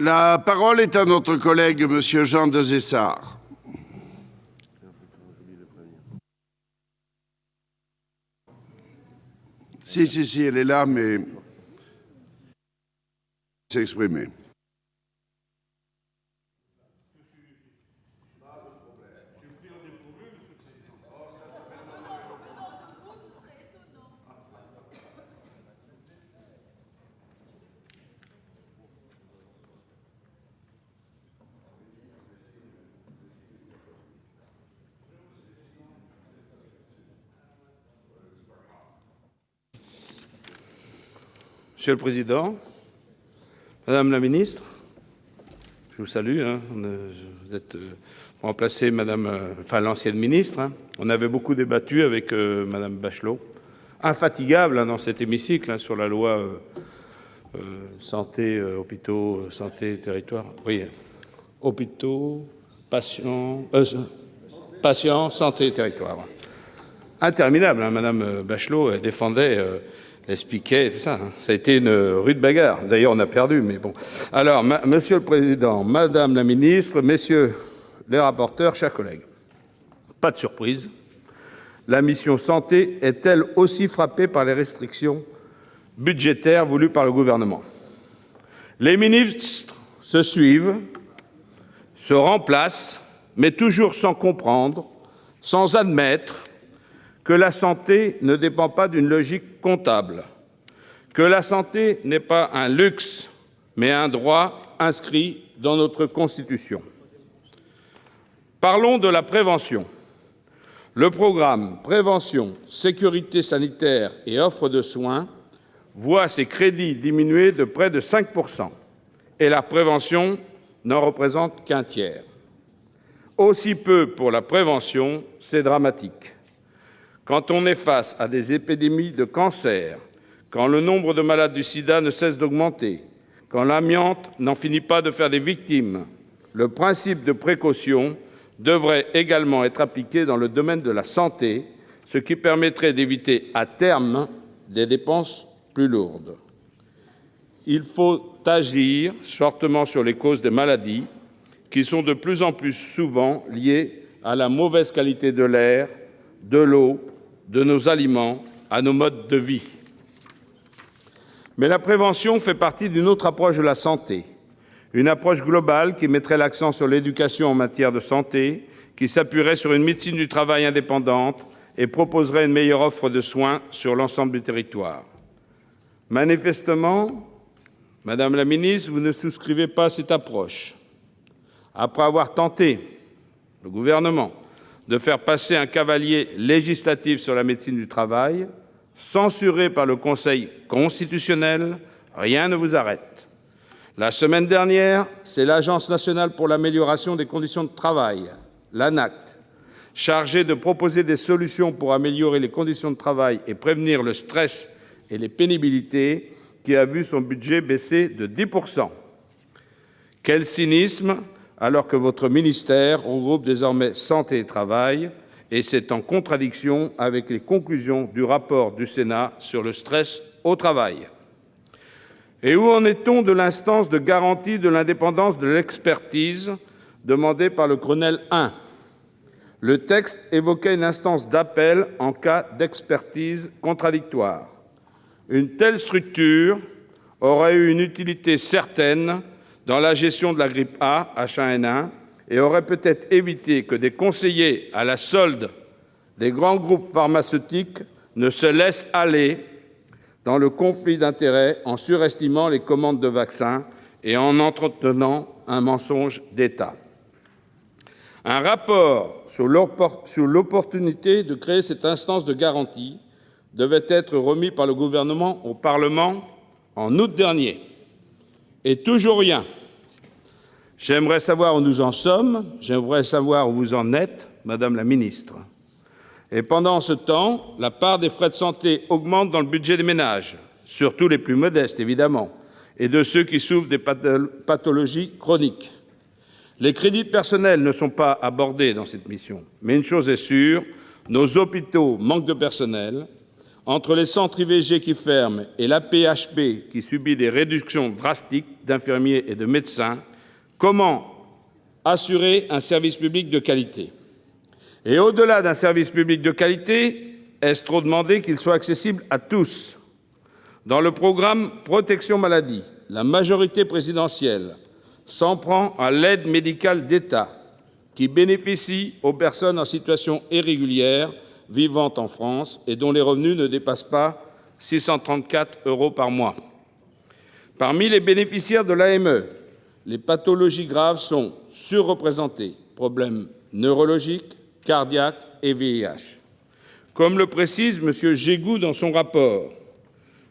La parole est à notre collègue Monsieur Jean Desessard. Si, elle est là, mais s'exprimer. Monsieur le Président, Madame la Ministre, je vous salue. Vous êtes remplacé l'ancienne ministre. On avait beaucoup débattu avec Madame Bachelot, infatigable dans cet hémicycle sur la loi santé, hôpitaux, santé, territoire. Oui, hôpitaux, patients, santé, territoire. Interminable, Madame Bachelot, elle défendait... expliquait tout ça. Ça a été une rude bagarre. D'ailleurs, on a perdu, mais bon. Alors, Monsieur le Président, Madame la Ministre, Messieurs les rapporteurs, chers collègues, pas de surprise, la mission santé est elle aussi frappée par les restrictions budgétaires voulues par le gouvernement. Les ministres se suivent, se remplacent, mais toujours sans comprendre, sans admettre que la santé ne dépend pas d'une logique comptable, que la santé n'est pas un luxe, mais un droit inscrit dans notre Constitution. Parlons de la prévention. Le programme Prévention, sécurité sanitaire et offre de soins voit ses crédits diminuer de près de 5%, et la prévention n'en représente qu'un tiers. Aussi peu pour la prévention, c'est dramatique. Quand on est face à des épidémies de cancer, quand le nombre de malades du sida ne cesse d'augmenter, quand l'amiante n'en finit pas de faire des victimes, le principe de précaution devrait également être appliqué dans le domaine de la santé, ce qui permettrait d'éviter à terme des dépenses plus lourdes. Il faut agir fortement sur les causes des maladies qui sont de plus en plus souvent liées à la mauvaise qualité de l'air, de l'eau, de nos aliments, à nos modes de vie. Mais la prévention fait partie d'une autre approche de la santé, une approche globale qui mettrait l'accent sur l'éducation en matière de santé, qui s'appuierait sur une médecine du travail indépendante et proposerait une meilleure offre de soins sur l'ensemble du territoire. Manifestement, Madame la Ministre, vous ne souscrivez pas à cette approche. Après avoir tenté, le gouvernement, de faire passer un cavalier législatif sur la médecine du travail, censuré par le Conseil constitutionnel, rien ne vous arrête. La semaine dernière, c'est l'Agence nationale pour l'amélioration des conditions de travail, l'ANACT, chargée de proposer des solutions pour améliorer les conditions de travail et prévenir le stress et les pénibilités, qui a vu son budget baisser de 10%. Quel cynisme, alors que votre ministère regroupe désormais Santé et Travail, et c'est en contradiction avec les conclusions du rapport du Sénat sur le stress au travail. Et où en est-on de l'instance de garantie de l'indépendance de l'expertise demandée par le Grenelle 1 ? Le texte évoquait une instance d'appel en cas d'expertise contradictoire. Une telle structure aurait eu une utilité certaine dans la gestion de la grippe A, H1N1, et aurait peut-être évité que des conseillers à la solde des grands groupes pharmaceutiques ne se laissent aller dans le conflit d'intérêts en surestimant les commandes de vaccins et en entretenant un mensonge d'État. Un rapport sur l'opportunité de créer cette instance de garantie devait être remis par le gouvernement au Parlement en août dernier. Et toujours rien. J'aimerais savoir où nous en sommes, j'aimerais savoir où vous en êtes, Madame la Ministre. Et pendant ce temps, la part des frais de santé augmente dans le budget des ménages, surtout les plus modestes, évidemment, et de ceux qui souffrent des pathologies chroniques. Les crédits personnels ne sont pas abordés dans cette mission, mais une chose est sûre, nos hôpitaux manquent de personnel. Entre les centres IVG qui ferment et l'AP-HP qui subit des réductions drastiques d'infirmiers et de médecins, comment assurer un service public de qualité? Et au-delà d'un service public de qualité, est-ce trop demander qu'il soit accessible à tous? Dans le programme Protection maladie, la majorité présidentielle s'en prend à l'aide médicale d'État qui bénéficie aux personnes en situation irrégulière vivant en France et dont les revenus ne dépassent pas 634 € par mois. Parmi les bénéficiaires de l'AME, les pathologies graves sont surreprésentées, problèmes neurologiques, cardiaques et VIH. Comme le précise M. Gégou dans son rapport,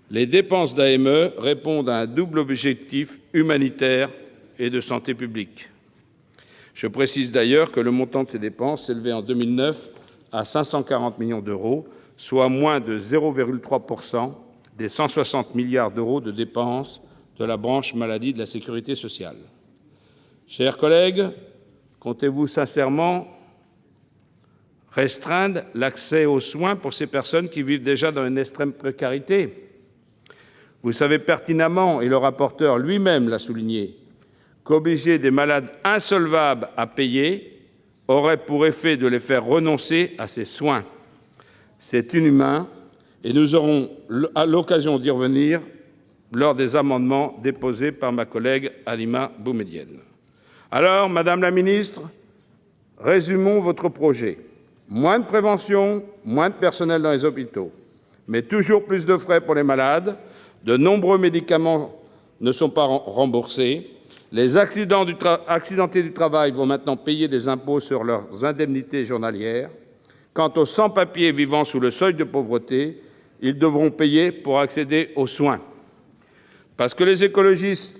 les dépenses d'AME répondent à un double objectif humanitaire et de santé publique. Je précise d'ailleurs que le montant de ces dépenses s'élevait en 2009 à 540 millions d'euros, soit moins de 0,3% des 160 milliards d'euros de dépenses de la branche maladie de la sécurité sociale. Chers collègues, comptez-vous sincèrement restreindre l'accès aux soins pour ces personnes qui vivent déjà dans une extrême précarité? Vous savez pertinemment, et le rapporteur lui-même l'a souligné, qu'obliger des malades insolvables à payer aurait pour effet de les faire renoncer à ces soins. C'est inhumain et nous aurons l'occasion d'y revenir lors des amendements déposés par ma collègue Halima Boumedienne. Alors, Madame la Ministre, résumons votre projet. Moins de prévention, moins de personnel dans les hôpitaux, mais toujours plus de frais pour les malades. De nombreux médicaments ne sont pas remboursés. Les accidentés du travail vont maintenant payer des impôts sur leurs indemnités journalières. Quant aux sans-papiers vivant sous le seuil de pauvreté, ils devront payer pour accéder aux soins. Parce que les écologistes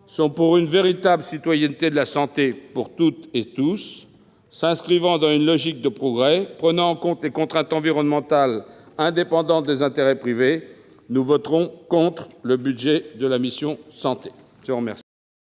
sont pour une véritable citoyenneté de la santé pour toutes et tous, s'inscrivant dans une logique de progrès, prenant en compte les contraintes environnementales indépendantes des intérêts privés, nous voterons contre le budget de la mission Santé. Je vous remercie.